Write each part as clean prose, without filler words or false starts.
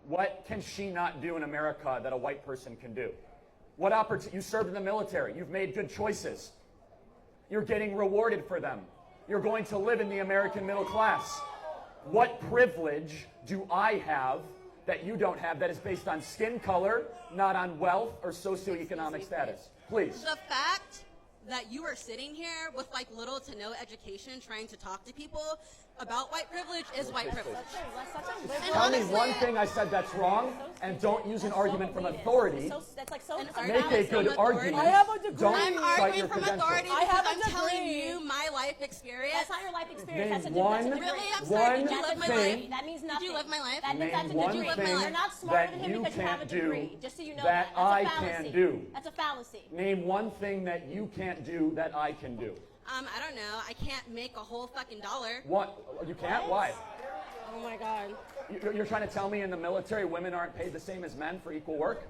What can she not do in America that a white person can do? What opportunity? You served in the military. You've made good choices. You're getting rewarded for them. You're going to live in the American middle class. What privilege do I have that you don't have that is based on skin color, not on wealth or socioeconomic status? Please. The fact that you are sitting here with like little to no education trying to talk to people about white privilege is white privilege. Tell me one thing I said that's wrong, and don't use an argument from authority. Make a good argument. I have a degree. I'm arguing from authority because I'm telling you my life experience. That's not your life experience. Name That's a Really? I'm sorry. Did you live my life? That means nothing. Did you live my life? That means that's a one degree. thing You're not smarter than that him you because you have a can't do degree. Just so you know that That's I a fallacy. can do. That's a fallacy. Name one thing that you can't do that I can do. I don't know. I can't make a whole fucking dollar. What? You can't? Why? Oh my God. You're trying to tell me in the military women aren't paid the same as men for equal work?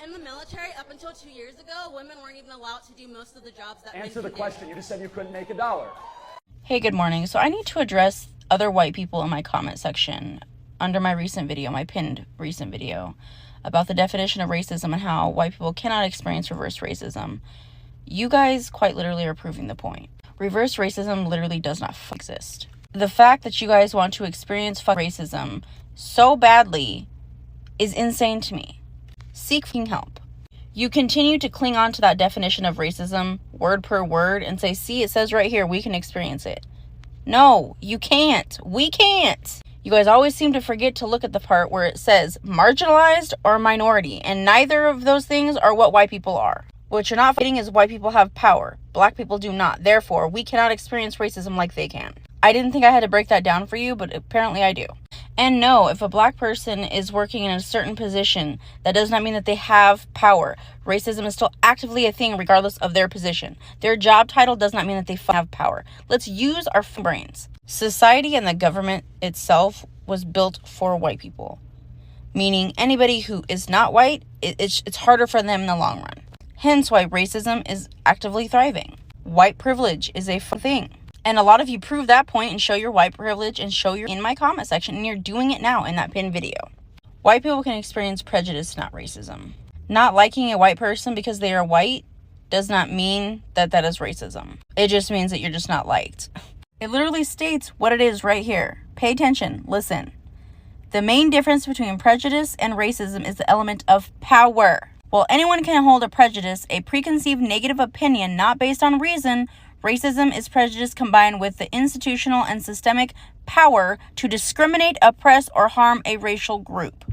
In the military, up until 2 years ago, women weren't even allowed to do most of the jobs that men Answer the can question. do. You just said you couldn't make a dollar. Hey, good morning. So I need to address other white people in my comment section under my recent video, my pinned recent video, about the definition of racism and how white people cannot experience reverse racism. You guys quite literally are proving the point. Reverse racism literally does not exist. The fact that you guys want to experience racism so badly is insane to me. Seek help. You continue to cling on to that definition of racism word per word and say, see, it says right here, we can experience it. No, you can't. We can't. You guys always seem to forget to look at the part where it says marginalized or minority, and neither of those things are what white people are. What you're not forgetting is white people have power. Black people do not. Therefore, we cannot experience racism like they can. I didn't think I had to break that down for you, but apparently I do. And no, if a black person is working in a certain position, that does not mean that they have power. Racism is still actively a thing regardless of their position. Their job title does not mean that they have power. Let's use our brains. Society and the government itself was built for white people. Meaning anybody who is not white, it's harder for them in the long run. Hence why racism is actively thriving. White privilege is a thing. And a lot of you prove that point and show your white privilege and show your in my comment section, and you're doing it now in that pinned video. White people can experience prejudice, not racism. Not liking a white person because they are white does not mean that that is racism. It just means that you're just not liked. It literally states what it is right here. Pay attention. Listen. The main difference between prejudice and racism is the element of power. While anyone can hold a prejudice, a preconceived negative opinion not based on reason, racism is prejudice combined with the institutional and systemic power to discriminate, oppress, or harm a racial group.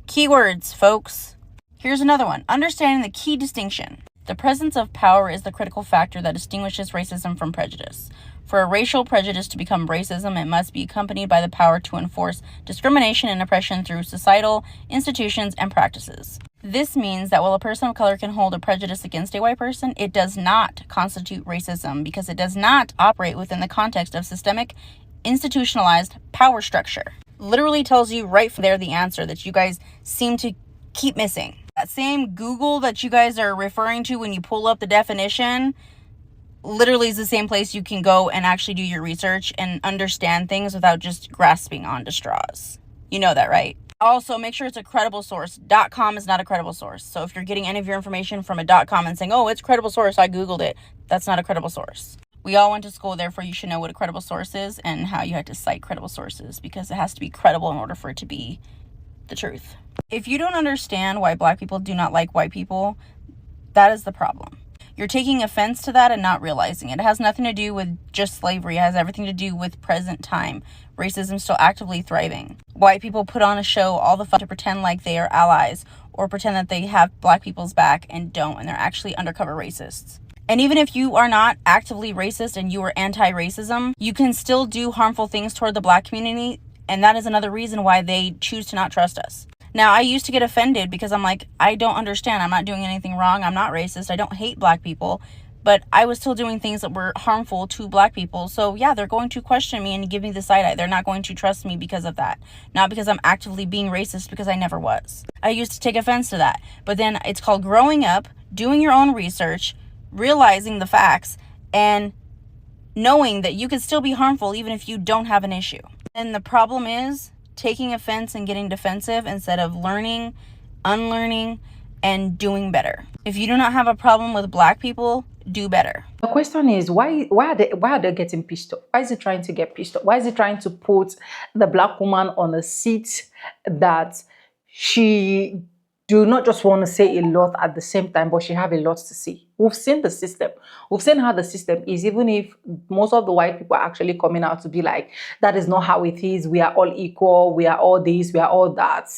Keywords, folks. Here's another one. Understanding the key distinction. The presence of power is the critical factor that distinguishes racism from prejudice. For a racial prejudice to become racism, it must be accompanied by the power to enforce discrimination and oppression through societal institutions and practices. This means that while a person of color can hold a prejudice against a white person, it does not constitute racism because it does not operate within the context of systemic, institutionalized power structure. Literally tells you right there the answer that you guys seem to keep missing. That same Google that you guys are referring to when you pull up the definition literally is the same place you can go and actually do your research and understand things without just grasping onto straws. You know that, right? Also, make sure it's a credible source. .com is not a credible source. So if you're getting any of your information from a .com and saying, oh, it's a credible source, I Googled it, that's not a credible source. We all went to school, therefore you should know what a credible source is and how you have to cite credible sources because it has to be credible in order for it to be the truth. If you don't understand why black people do not like white people, that is the problem. You're taking offense to that and not realizing it. It has nothing to do with just slavery. It has everything to do with present time. Racism is still actively thriving. White people put on a show all the fun to pretend like they are allies or pretend that they have black people's back and don't, and they're actually undercover racists. And even if you are not actively racist and you are anti-racism, you can still do harmful things toward the black community, and that is another reason why they choose to not trust us. Now, I used to get offended because I'm like, I don't understand. I'm not doing anything wrong. I'm not racist. I don't hate black people. But I was still doing things that were harmful to black people. So yeah, they're going to question me and give me the side eye. They're not going to trust me because of that. Not because I'm actively being racist, because I never was. I used to take offense to that. But then it's called growing up, doing your own research, realizing the facts, and knowing that you can still be harmful even if you don't have an issue. And the problem is, taking offense and getting defensive instead of learning, unlearning, and doing better. If you do not have a problem with black people, do better. The question is, why are they getting pissed off? Why is he trying to get pissed off? Why is he trying to put the black woman on a seat that she do not just want to say a lot at the same time, but she have a lot to say? We've seen the system. We've seen how the system is, even if most of the white people are actually coming out to be like, that is not how it is. We are all equal. We are all this. We are all that.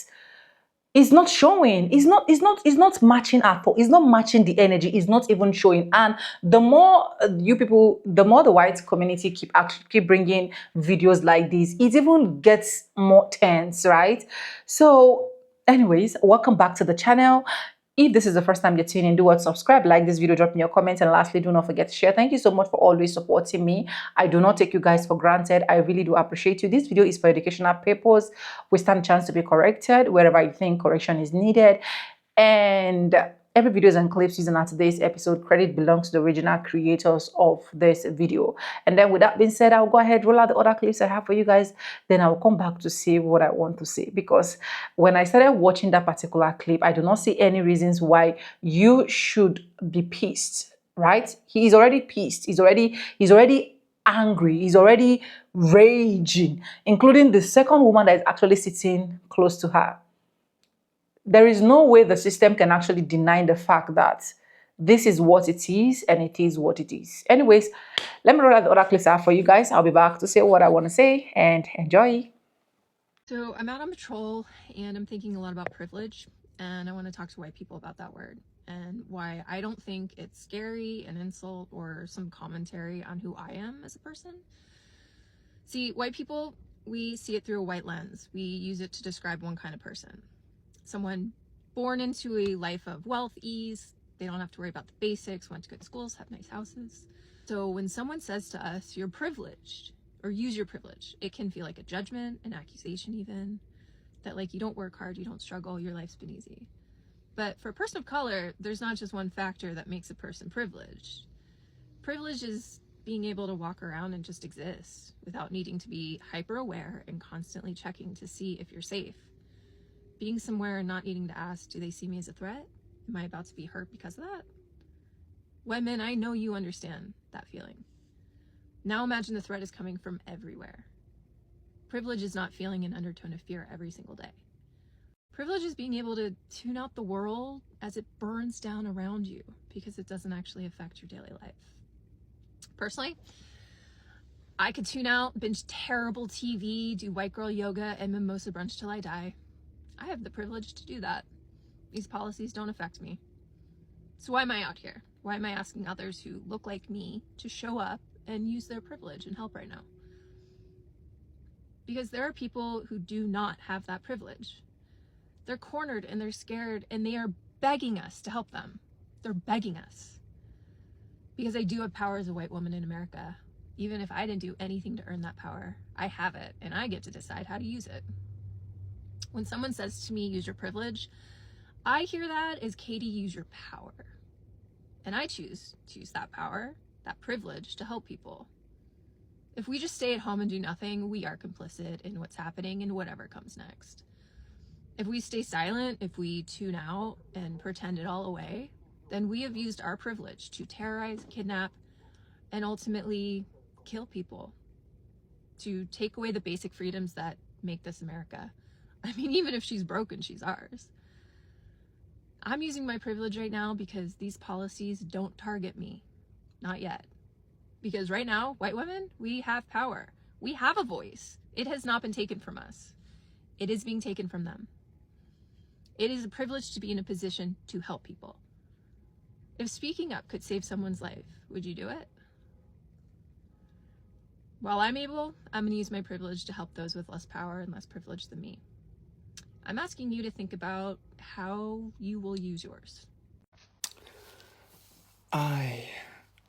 It's not showing. It's not matching at all. It's not matching the energy. It's not even showing. And the more the more the white community keep bringing videos like this, it even gets more tense, right? So, anyways, welcome back to the channel. If this is the first time you're tuning in, do what, subscribe, like this video, drop me your comments, and lastly, do not forget to share. Thank you so much for always supporting me. I do not take you guys for granted. I really do appreciate you. This video is for educational purpose. We stand a chance to be corrected wherever you think correction is needed. And every videos and clips used in today's episode, credit belongs to the original creators of this video. And then with that being said, I'll go ahead, roll out the other clips I have for you guys. Then I'll come back to say what I want to say. Because when I started watching that particular clip, I do not see any reasons why you should be pissed, right? He is already pissed. He's already angry. He's already raging, including the second woman that is actually sitting close to her. There is no way the system can actually deny the fact that this is what it is and it is what it is. Anyways, let me roll out the other clips I have for you guys. I'll be back to say what I want to say, and enjoy. So I'm out on patrol and I'm thinking a lot about privilege, and I want to talk to white people about that word and why I don't think it's scary, an insult, or some commentary on who I am as a person. See, white people, we see it through a white lens. We use it to describe one kind of person. Someone born into a life of wealth, ease. They don't have to worry about the basics, went to good schools, have nice houses. So when someone says to us, you're privileged, or use your privilege, it can feel like a judgment, an accusation even, that like you don't work hard, you don't struggle, your life's been easy. But for a person of color, there's not just one factor that makes a person privileged. Privilege is being able to walk around and just exist without needing to be hyper aware and constantly checking to see if you're safe. Being somewhere and not needing to ask, do they see me as a threat? Am I about to be hurt because of that? Women, I know you understand that feeling. Now imagine the threat is coming from everywhere. Privilege is not feeling an undertone of fear every single day. Privilege is being able to tune out the world as it burns down around you because it doesn't actually affect your daily life. Personally, I could tune out, binge terrible TV, do white girl yoga, and mimosa brunch till I die. I have the privilege to do that. These policies don't affect me. So why am I out here? Why am I asking others who look like me to show up and use their privilege and help right now? Because there are people who do not have that privilege. They're cornered and they're scared and they are begging us to help them. They're begging us. Because I do have power as a white woman in America. Even if I didn't do anything to earn that power, I have it and I get to decide how to use it. When someone says to me, use your privilege, I hear that as Katie, use your power. And I choose to use that power, that privilege, to help people. If we just stay at home and do nothing, we are complicit in what's happening and whatever comes next. If we stay silent, if we tune out and pretend it all away, then we have used our privilege to terrorize, kidnap, and ultimately kill people, to take away the basic freedoms that make this America. I mean, even if she's broken, she's ours. I'm using my privilege right now because these policies don't target me. Not yet. Because right now, white women, we have power. We have a voice. It has not been taken from us. It is being taken from them. It is a privilege to be in a position to help people. If speaking up could save someone's life, would you do it? While I'm able, I'm going to use my privilege to help those with less power and less privilege than me. I'm asking you to think about how you will use yours. I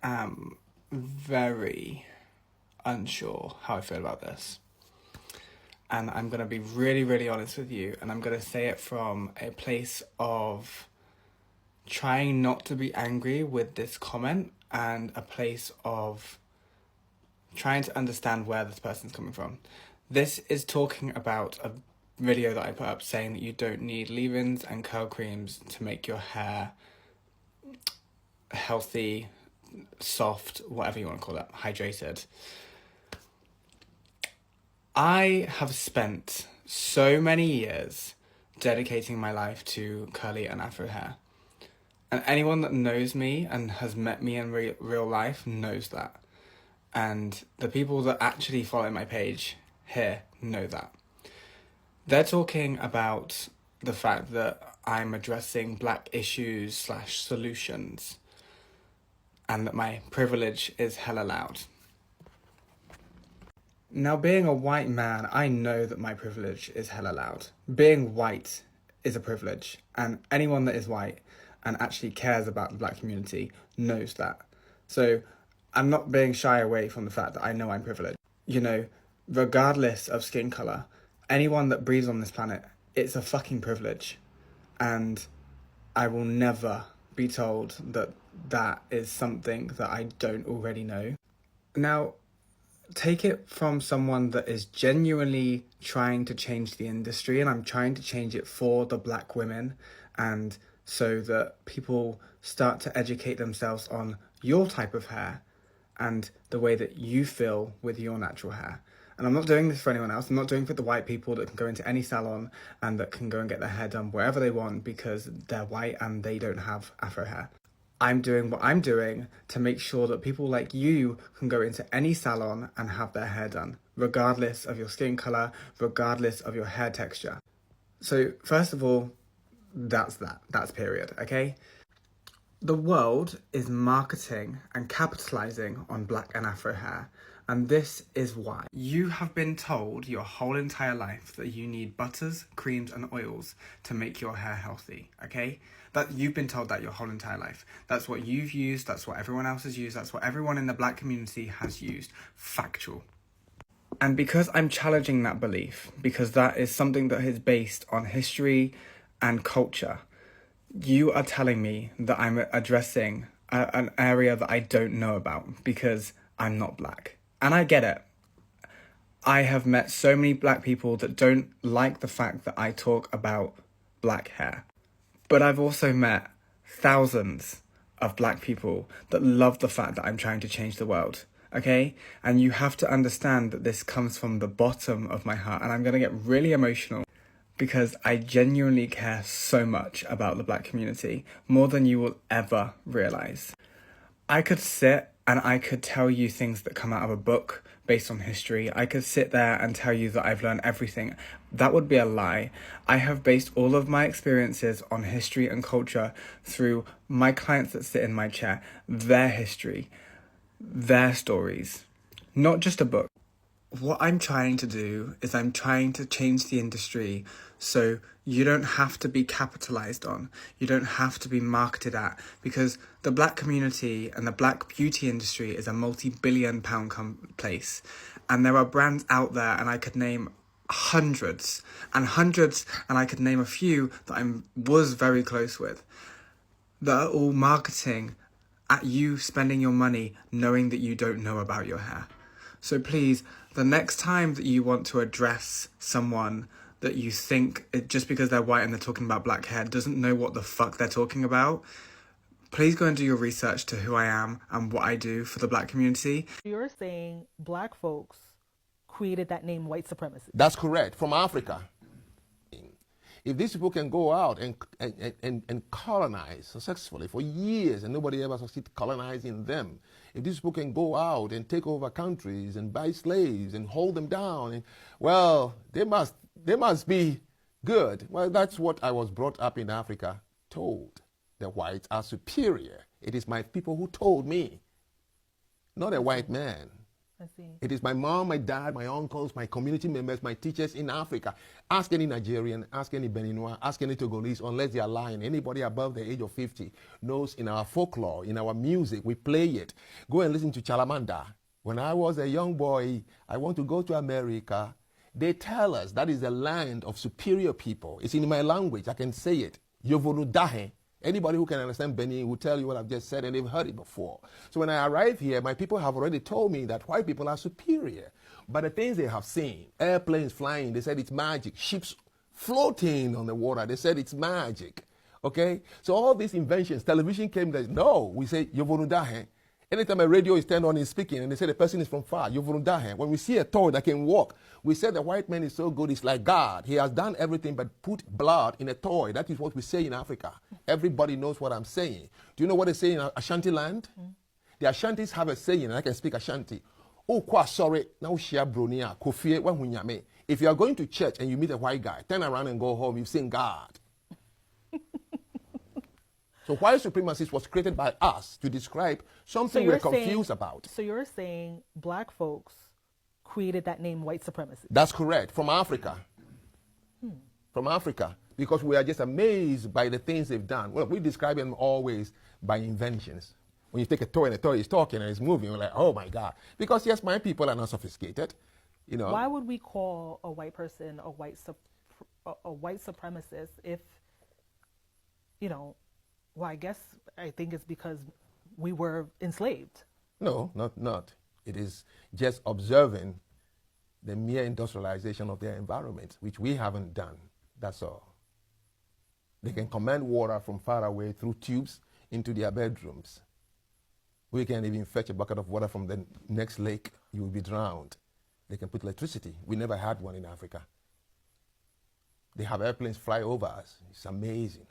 am very unsure how I feel about this. And I'm going to be really, really honest with you. And I'm going to say it from a place of trying not to be angry with this comment and a place of trying to understand where this person's coming from. This is talking about a video that I put up saying that you don't need leave-ins and curl creams to make your hair healthy, soft, whatever you want to call it, hydrated. I have spent so many years dedicating my life to curly and afro hair. And anyone that knows me and has met me in real life knows that. And the people that actually follow my page here know that. They're talking about the fact that I'm addressing black issues / solutions and that my privilege is hella loud. Now, being a white man, I know that my privilege is hella loud. Being white is a privilege, and anyone that is white and actually cares about the black community knows that. So I'm not being shy away from the fact that I know I'm privileged. You know, regardless of skin colour, anyone that breathes on this planet, it's a fucking privilege. And I will never be told that that is something that I don't already know. Now, take it from someone that is genuinely trying to change the industry, and I'm trying to change it for the black women, and so that people start to educate themselves on your type of hair and the way that you feel with your natural hair. And I'm not doing this for anyone else. I'm not doing it for the white people that can go into any salon and that can go and get their hair done wherever they want because they're white and they don't have afro hair. I'm doing what I'm doing to make sure that people like you can go into any salon and have their hair done, regardless of your skin colour, regardless of your hair texture. So first of all, that's period, okay? The world is marketing and capitalising on black and afro hair, and this is why. You have been told your whole entire life that you need butters, creams and oils to make your hair healthy, okay? That you've been told that your whole entire life. That's what you've used, that's what everyone else has used, that's what everyone in the black community has used. Factual. And because I'm challenging that belief, because that is something that is based on history and culture, you are telling me that I'm addressing an area that I don't know about because I'm not black. And I get it. I have met so many black people that don't like the fact that I talk about black hair. But I've also met thousands of black people that love the fact that I'm trying to change the world, okay? And you have to understand that this comes from the bottom of my heart, and I'm going to get really emotional because I genuinely care so much about the black community, more than you will ever realise. I could sit and I could tell you things that come out of a book based on history. I could sit there and tell you that I've learned everything. That would be a lie. I have based all of my experiences on history and culture through my clients that sit in my chair, their history, their stories, not just a book. What I'm trying to do is I'm trying to change the industry so you don't have to be capitalized on. You don't have to be marketed at, because the black community and the black beauty industry is a multi-billion-pound place. And there are brands out there, and I could name hundreds, and I could name a few that I was very close with, that are all marketing at you spending your money knowing that you don't know about your hair. So please, the next time that you want to address someone that you think, just because they're white and they're talking about black hair, doesn't know what the fuck they're talking about, please go and do your research to who I am and what I do for the black community. You're saying black folks created that name white supremacy. That's correct, from Africa. If these people can go out and colonize successfully for years and nobody ever succeeded colonizing them, if these people can go out and take over countries and buy slaves and hold them down, and, well, they must be good. Well, that's what I was brought up in Africa told. The whites are superior. It is my people who told me, not a white man. I see. It is my mom, my dad, my uncles, my community members, my teachers in Africa. Ask any Nigerian, ask any Beninois, ask any Togolese, unless they are lying. Anybody above the age of 50 knows in our folklore, in our music, we play it. Go and listen to Chalamanda. When I was a young boy, I want to go to America. They tell us that is the land of superior people. It's in my language, I can say it. Yovonudahe. Anybody who can understand Benin will tell you what I've just said, and they've heard it before. So when I arrive here, my people have already told me that white people are superior. But the things they have seen, airplanes flying, they said it's magic. Ships floating on the water, they said it's magic. Okay? So all these inventions, television came, that no, we say, Yovonudahe. Anytime a radio is turned on and speaking and they say the person is from far, Yovonudahe. When we see a toy that can walk, we say the white man is so good, it's like God. He has done everything but put blood in a toy. That is what we say in Africa. Everybody knows what I'm saying. Do you know what they say in Ashanti land? The Ashantis have a saying, and I can speak Ashanti. Oh, kwa sorry, now share bronia, kofie, wahunyame. If you are going to church and you meet a white guy, turn around and go home, you've seen God. So white supremacy was created by us to describe something we're confused about. So you're saying black folks created that name white supremacy? That's correct. From Africa. From Africa. Because we are just amazed by the things they've done. Well, we describe them always by inventions. When you take a toy and the toy is talking and it's moving, you're like, oh my God. Because yes, my people are not sophisticated. You know. Why would we call a white person a white supremacist if, you know, well, I think it's because we were enslaved. No, not. It is just observing the mere industrialization of their environment, which we haven't done. That's all. They can command water from far away through tubes into their bedrooms. We can even fetch a bucket of water from the next lake, you will be drowned. They can put electricity. We never had one in Africa. They have airplanes fly over us. It's amazing.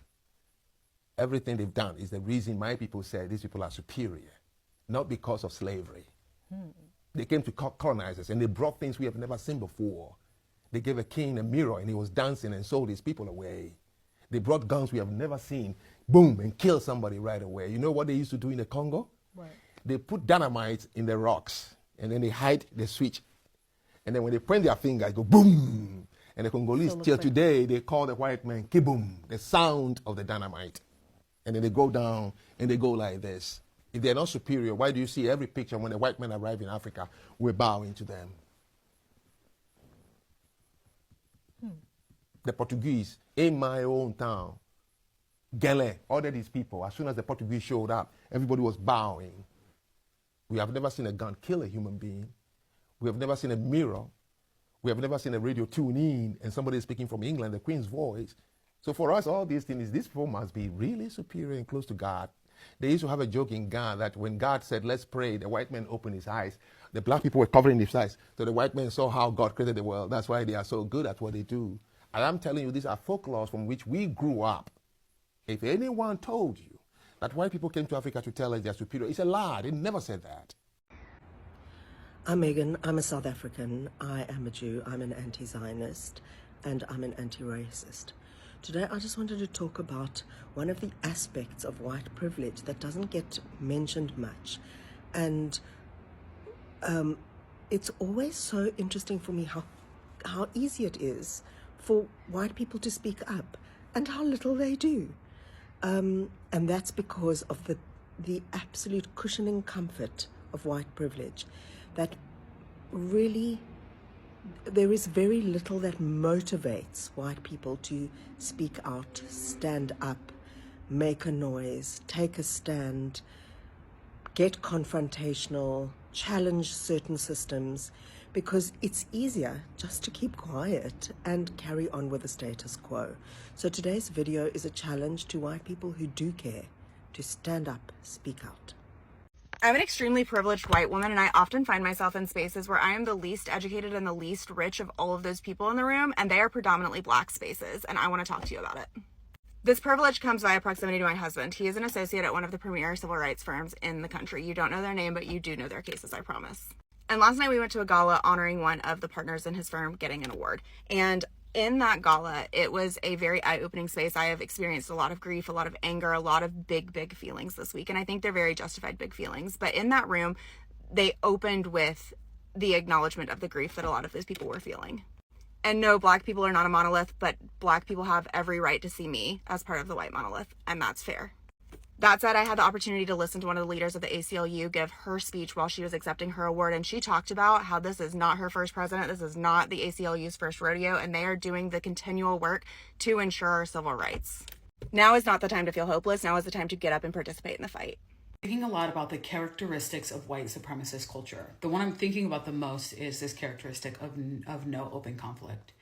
Everything they've done is the reason my people say these people are superior, not because of slavery. They came to colonize us and they brought things we have never seen before. They gave a king a mirror and he was dancing and sold his people away. They brought guns we have never seen, boom, and killed somebody right away. You know what they used to do in the Congo? Right. They put dynamite in the rocks and then they hide the switch. And then when they point their finger, it go boom. And the Congolese, till today, they call the white man kiboom, the sound of the dynamite. And then they go down and they go like this. If they're not superior, why do you see every picture when the white men arrive in Africa, we're bowing to them? The Portuguese, in my own town, Gele, all of these people, as soon as the Portuguese showed up, everybody was bowing. We have never seen a gun kill a human being. We have never seen a mirror. We have never seen a radio tune in and somebody speaking from England, the Queen's voice. So for us, all these things, these people must be really superior and close to God. They used to have a joke in Ghana that when God said, let's pray, the white man opened his eyes. The black people were covering his eyes. So the white man saw how God created the world. That's why they are so good at what they do. And I'm telling you, these are folklores from which we grew up. If anyone told you that white people came to Africa to tell us they're superior, it's a lie. They never said that. I'm Megan. I'm a South African. I am a Jew. I'm an anti-Zionist. And I'm an anti-racist. Today, I just wanted to talk about one of the aspects of white privilege that doesn't get mentioned much. And it's always so interesting for me how easy it is for white people to speak up and how little they do. And that's because of the absolute cushioning comfort of white privilege. That really, there is very little that motivates white people to speak out, stand up, make a noise, take a stand, get confrontational, challenge certain systems, because it's easier just to keep quiet and carry on with the status quo. So today's video is a challenge to white people who do care to stand up, speak out. I'm an extremely privileged white woman, and I often find myself in spaces where I am the least educated and the least rich of all of those people in the room, and they are predominantly black spaces, and I want to talk to you about it. This privilege comes via proximity to my husband. He is an associate at one of the premier civil rights firms in the country. You don't know their name, but you do know their cases, I promise. And last night we went to a gala honoring one of the partners in his firm getting an award. And in that gala, it was a very eye-opening space. I have experienced a lot of grief, a lot of anger, a lot of big feelings this week. And I think they're very justified big feelings. But in that room, they opened with the acknowledgement of the grief that a lot of those people were feeling. And no, black people are not a monolith, but black people have every right to see me as part of the white monolith. And that's fair. That said, I had the opportunity to listen to one of the leaders of the ACLU give her speech while she was accepting her award, and she talked about how this is not her first president, this is not the ACLU's first rodeo, and they are doing the continual work to ensure our civil rights. Now is not the time to feel hopeless, now is the time to get up and participate in the fight. Thinking a lot about the characteristics of white supremacist culture. The one I'm thinking about the most is this characteristic of no open conflict,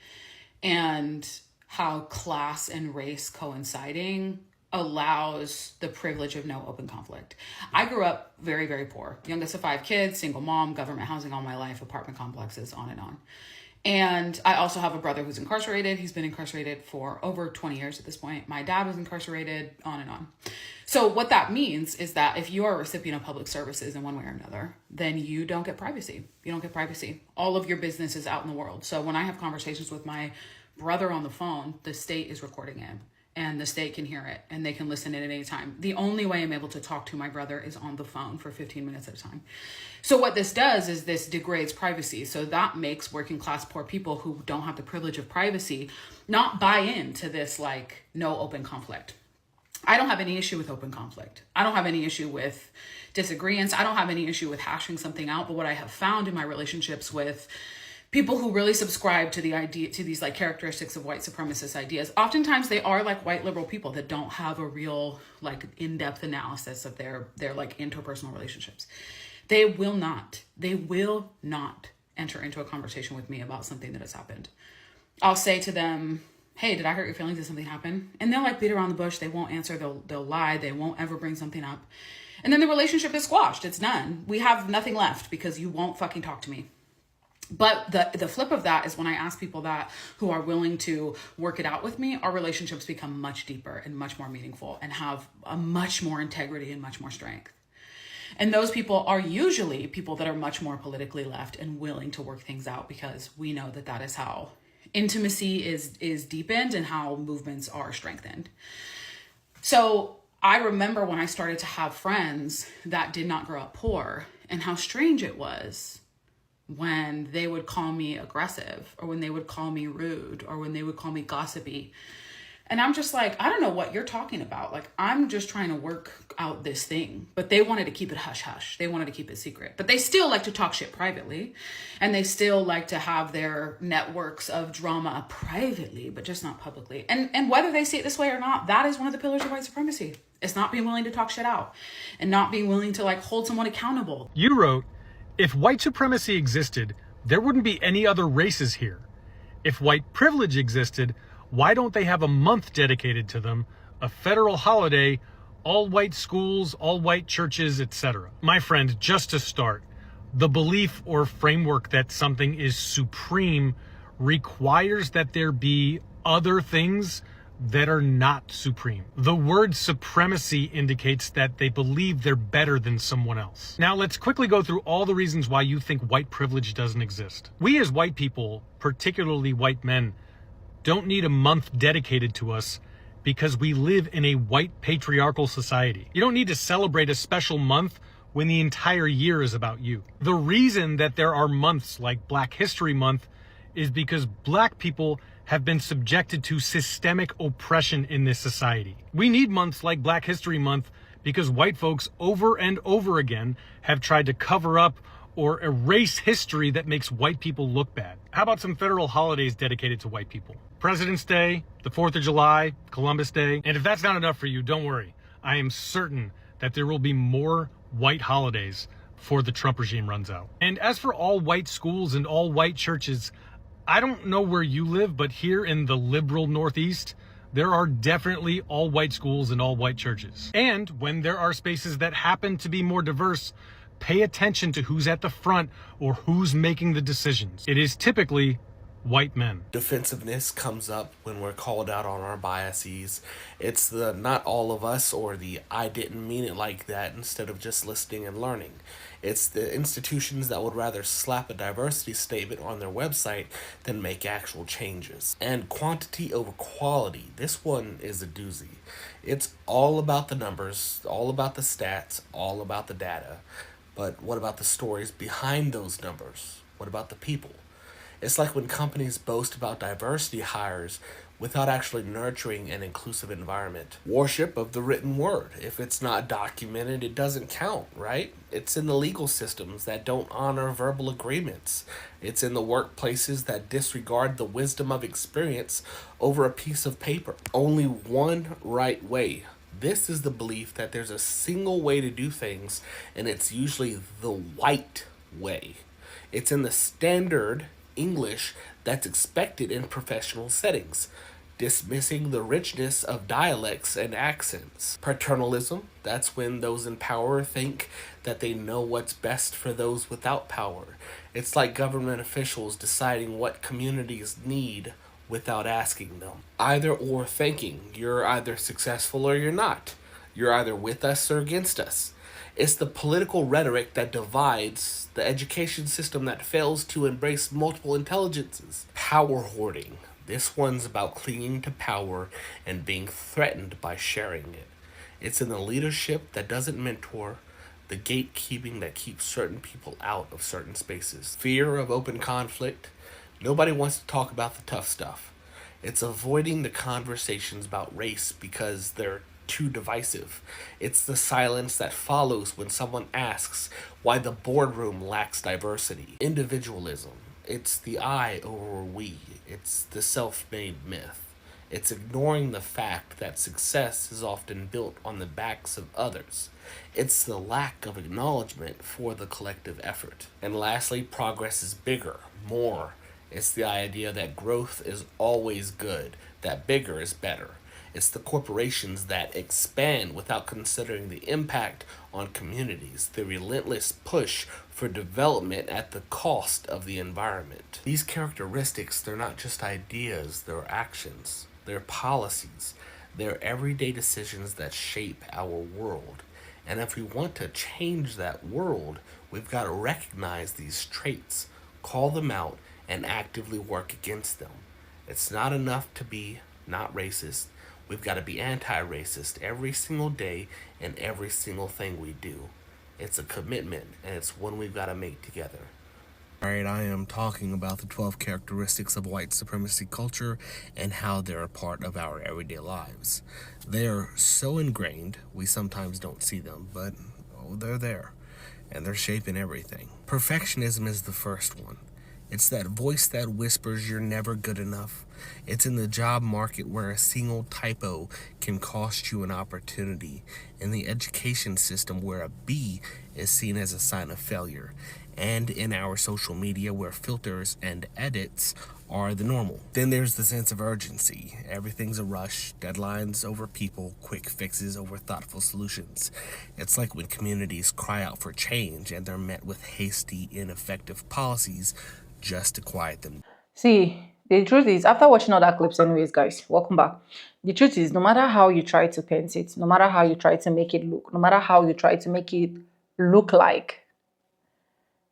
and how class and race coinciding allows the privilege of no open conflict. I grew up very, very poor, youngest of 5 kids, single mom, government housing all my life, apartment complexes, on and on. And I also have a brother who's incarcerated. He's been incarcerated for over 20 years at this point. My dad was incarcerated, on and on. So what that means is that if you are a recipient of public services in one way or another, then you don't get privacy. You don't get privacy. All of your business is out in the world. So when I have conversations with my brother on the phone, the state is recording it. And the state can hear it, and they can listen in at any time. The only way I'm able to talk to my brother is on the phone for 15 minutes at a time. So what this does is this degrades privacy. So that makes working class poor people who don't have the privilege of privacy not buy into this like no open conflict. I don't have any issue with open conflict. I don't have any issue with disagreements. I don't have any issue with hashing something out. But what I have found in my relationships with people who really subscribe to the idea, to these like characteristics of white supremacist ideas, oftentimes they are like white liberal people that don't have a real like in-depth analysis of their like interpersonal relationships. They will not enter into a conversation with me about something that has happened. I'll say to them, hey, did I hurt your feelings? Did something happen? And they'll like beat around the bush. They won't answer. They'll lie. They won't ever bring something up. And then the relationship is squashed. It's done. We have nothing left because you won't fucking talk to me. But the flip of that is when I ask people that who are willing to work it out with me, our relationships become much deeper and much more meaningful and have a much more integrity and much more strength. And those people are usually people that are much more politically left and willing to work things out, because we know that that is how intimacy is deepened and how movements are strengthened. So I remember when I started to have friends that did not grow up poor, and how strange it was when they would call me aggressive, or when they would call me rude, or when they would call me gossipy. And I'm just like, I don't know what you're talking about. Like, I'm just trying to work out this thing. But they wanted to keep it hush hush. They wanted to keep it secret. But they still like to talk shit privately. And they still like to have their networks of drama privately, but just not publicly. And whether they see it this way or not, that is one of the pillars of white supremacy. It's not being willing to talk shit out and not being willing to like hold someone accountable. You wrote, if white supremacy existed, there wouldn't be any other races here. If white privilege existed, why don't they have a month dedicated to them, a federal holiday, all white schools, all white churches, etc.? My friend, just to start, the belief or framework that something is supreme requires that there be other things that are not supreme. The word supremacy indicates that they believe they're better than someone else. Now let's quickly go through all the reasons why you think white privilege doesn't exist. We as white people, particularly white men, don't need a month dedicated to us because we live in a white patriarchal society. You don't need to celebrate a special month when the entire year is about you. The reason that there are months like Black History Month is because Black people have been subjected to systemic oppression in this society. We need months like Black History Month because white folks over and over again have tried to cover up or erase history that makes white people look bad. How about some federal holidays dedicated to white people? President's Day, the 4th of July, Columbus Day. And if that's not enough for you, don't worry. I am certain that there will be more white holidays before the Trump regime runs out. And as for all white schools and all white churches, I don't know where you live, but here in the liberal Northeast, there are definitely all white schools and all white churches. And when there are spaces that happen to be more diverse, pay attention to who's at the front or who's making the decisions. It is typically white men. Defensiveness comes up when we're called out on our biases. It's the not all of us, or the I didn't mean it like that, instead of just listening and learning. It's the institutions that would rather slap a diversity statement on their website than make actual changes. And quantity over quality. This one is a doozy. It's all about the numbers, all about the stats, all about the data. But what about the stories behind those numbers? What about the people? It's like when companies boast about diversity hires without actually nurturing an inclusive environment. Worship of the written word. If it's not documented, it doesn't count, right? It's in the legal systems that don't honor verbal agreements. It's in the workplaces that disregard the wisdom of experience over a piece of paper. Only one right way, This is the belief that there's a single way to do things, and it's usually the white way. It's in the standard English that's expected in professional settings, dismissing the richness of dialects and accents. Paternalism, that's when those in power think that they know what's best for those without power. It's like government officials deciding what communities need without asking them. Either or thinking, you're either successful or you're not. You're either with us or against us. It's the political rhetoric that divides, the education system that fails to embrace multiple intelligences. Power hoarding. This one's about clinging to power and being threatened by sharing it. It's in the leadership that doesn't mentor, the gatekeeping that keeps certain people out of certain spaces. Fear of open conflict. Nobody wants to talk about the tough stuff. It's avoiding the conversations about race because they're too divisive. It's the silence that follows when someone asks why the boardroom lacks diversity. Individualism. It's the I over we. It's the self-made myth. It's ignoring the fact that success is often built on the backs of others. It's the lack of acknowledgement for the collective effort. And lastly, progress is bigger, more. It's the idea that growth is always good, that bigger is better. It's the corporations that expand without considering the impact on communities, the relentless push for development at the cost of the environment. These characteristics, they're not just ideas, they're actions, they're policies, they're everyday decisions that shape our world. And if we want to change that world, we've got to recognize these traits, call them out, and actively work against them. It's not enough to be not racist. We've got to be anti-racist every single day and every single thing we do. It's a commitment, and it's one we've got to make together. Alright, I am talking about the 12 characteristics of white supremacy culture and how they're a part of our everyday lives. They are so ingrained, we sometimes don't see them, but they're there, and they're shaping everything. Perfectionism is the first one. It's that voice that whispers you're never good enough. It's in the job market where a single typo can cost you an opportunity. In the education system where a B is seen as a sign of failure. And in our social media where filters and edits are the normal. Then there's the sense of urgency. Everything's a rush, deadlines over people, quick fixes over thoughtful solutions. It's like when communities cry out for change and they're met with hasty, ineffective policies just to quiet them. See, the truth is, after watching all that clips anyways, guys, welcome back. The truth is, no matter how you try to paint it, no matter how you try to make it look, no matter how you try to make it look like,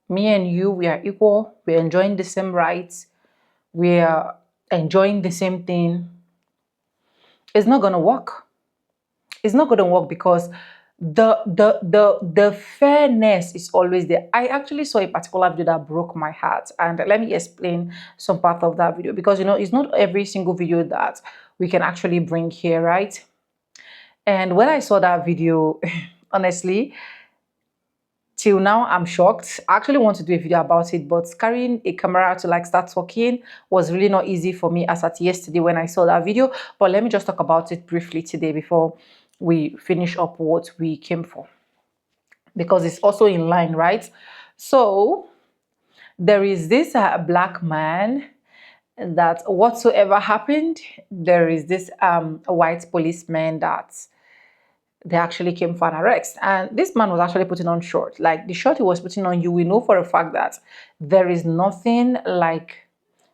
me and you, we are equal, we're enjoying the same rights, we are enjoying the same thing, it's not going to work. It's not going to work because the fairness is always there. I actually saw a particular video that broke my heart, and let me explain some part of that video, because it's not every single video that we can actually bring here, right? And when I saw that video, honestly, till now I'm shocked. I actually want to do a video about it, but carrying a camera to start talking was really not easy for me as at yesterday when I saw that video. But let me just talk about it briefly today before we finish up what we came for, because it's also in line, right? So there is this black man that whatsoever happened, there is this white policeman that they actually came for an arrest, and this man was actually putting on short. Like the short he was putting on, you will know for a fact that there is nothing like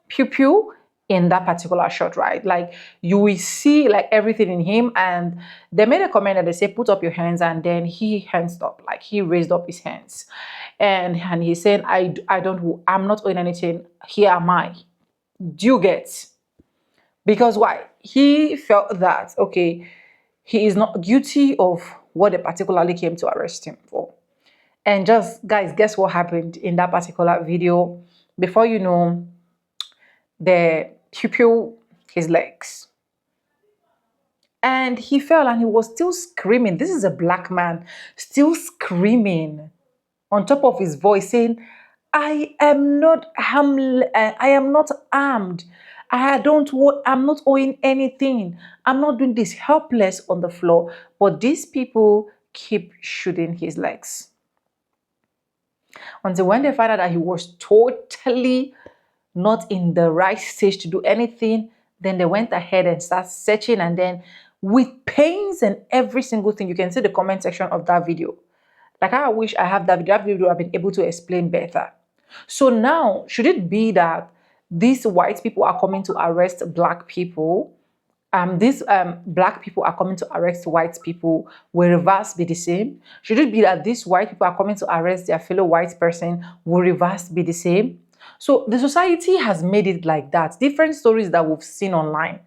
pew pew in that particular shot, right? Like you will see like everything in him. And they made a comment that they say, put up your hands, and then he hands up, like he raised up his hands, and he said, I'm not owing anything, here am I. Do you get? Because why? He felt that, okay, he is not guilty of what they particularly came to arrest him for. And just, guys, guess what happened in that particular video? Before you know, they pew his legs. And he fell, and he was still screaming. This is a black man still screaming on top of his voice, saying, I am not armed. I'm not owing anything. I'm not doing this, helpless on the floor. But these people keep shooting his legs. Until when they found out that he was totally not in the right stage to do anything, then they went ahead and started searching, and then with pains and every single thing, you can see the comment section of that video. Like, I wish I have that video. That video I've been able to explain better. So now, should it be that these white people are coming to arrest black people? These black people are coming to arrest white people. Will reverse be the same? Should it be that these white people are coming to arrest their fellow white person? Will reverse be the same? So the society has made it like that. Different stories that we've seen online.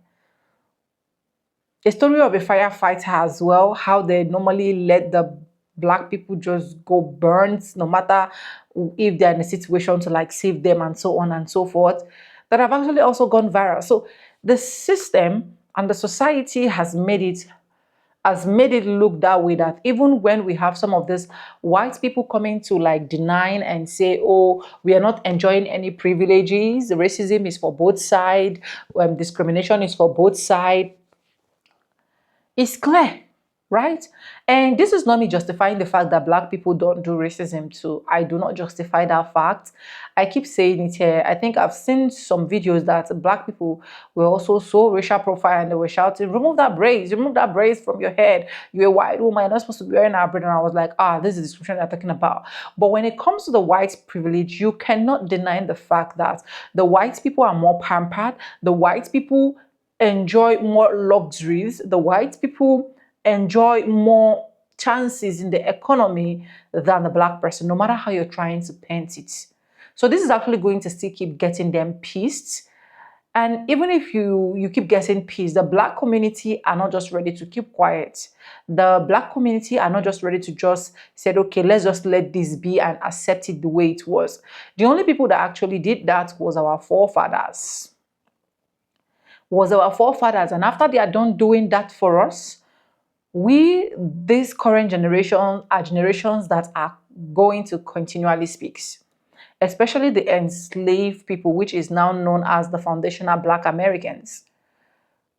A story of a firefighter as well, how they normally let the black people just go burnt, no matter if they're in a situation to like save them and so on and so forth, that have actually also gone viral. So the system and the society has made it look that way, that even when we have some of these white people coming to like deny and say, oh, we are not enjoying any privileges, racism is for both sides, discrimination is for both sides, it's clear, right? And this is not me justifying the fact that black people don't do racism too. I do not justify that fact. I keep saying it here. I think I've seen some videos that black people were also so racial profile and they were shouting, remove that braids from your head. You're a white woman, you're not supposed to be wearing that braid. And I was like, this is the description they're talking about. But when it comes to the white privilege, you cannot deny the fact that the white people are more pampered. The white people enjoy more luxuries. The white people enjoy more chances in the economy than the black person, no matter how you're trying to paint it. So this is actually going to still keep getting them pissed. And even if you keep getting pissed, the black community are not just ready to keep quiet. The black community are not just ready to just say, okay, let's just let this be and accept it the way it was. The only people that actually did that was our forefathers. And after they are done doing that for us, we, this current generation, are generations that are going to continually speak, especially the enslaved people, which is now known as the foundational black Americans.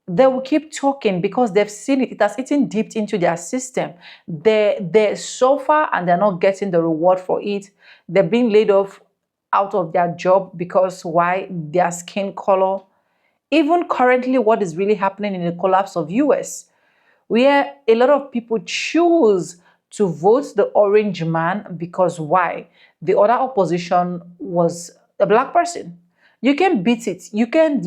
They will keep talking because they've seen it. It has eaten deep into their system. They suffer and they're not getting the reward for it. They're being laid off out of their job because why? Their skin color. Even currently, what is really happening in the collapse of US, where a lot of people choose to vote the orange man because why? The other opposition was a black person. You can beat it. You can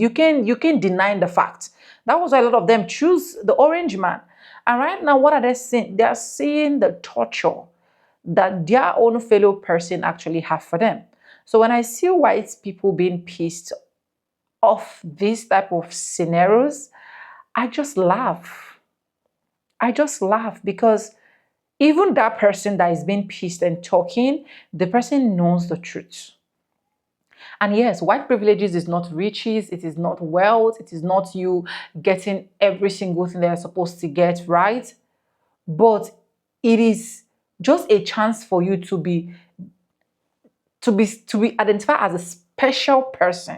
deny the fact. That was why a lot of them choose the orange man. And right now, what are they seeing? They are seeing the torture that their own fellow person actually have for them. So when I see white people being pissed off these type of scenarios, I just laugh. Because even that person that is being pissed and talking, the person knows the truth. And yes, white privileges is not riches, it is not wealth, it is not you getting every single thing that you're supposed to get, right? But it is just a chance for you to be identified as a special person,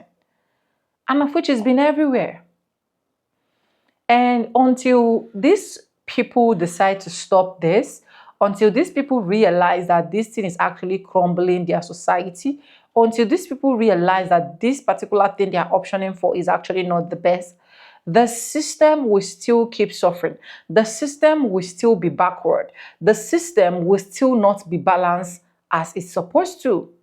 and of which has been everywhere. And until these people decide to stop this, until these people realize that this thing is actually crumbling their society, until these people realize that this particular thing they are optioning for is actually not the best, the system will still keep suffering. The system will still be backward. The system will still not be balanced as it's supposed to.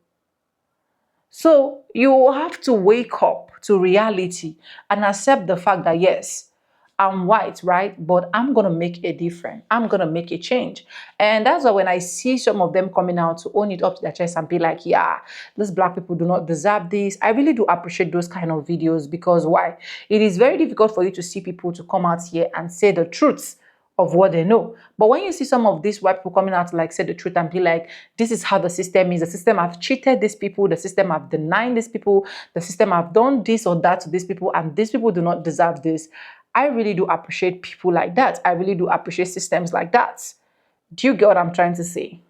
So you have to wake up to reality and accept the fact that yes, I'm white, right? But I'm going to make a difference. I'm going to make a change. And that's why when I see some of them coming out to own it up to their chest and be like, yeah, these black people do not deserve this. I really do appreciate those kind of videos because why? It is very difficult for you to see people to come out here and say the truth of what they know. But when you see some of these white people coming out to like say the truth and be like, this is how the system is. The system have cheated these people. The system have denied these people. The system have done this or that to these people. And these people do not deserve this. I really do appreciate people like that. I really do appreciate systems like that. Do you get what I'm trying to say?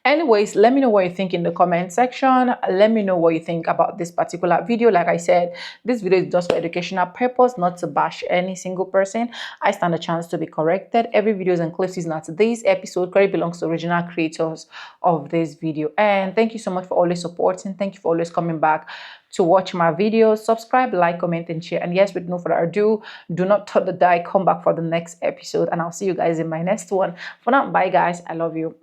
Anyways, let me know what you think in the comment section. Let me know what you think about this particular video. Like I said, this video is just for educational purpose, not to bash any single person. I stand a chance to be corrected. Every video is inclusive. Now today's episode credit belongs to original creators of this video. And thank you so much for always supporting. Thank you for always coming back to watch my videos. Subscribe, like, comment, and share. And yes, with no further ado, do not touch the die. Come back for the next episode, and I'll see you guys in my next one. For now, bye guys. I love you.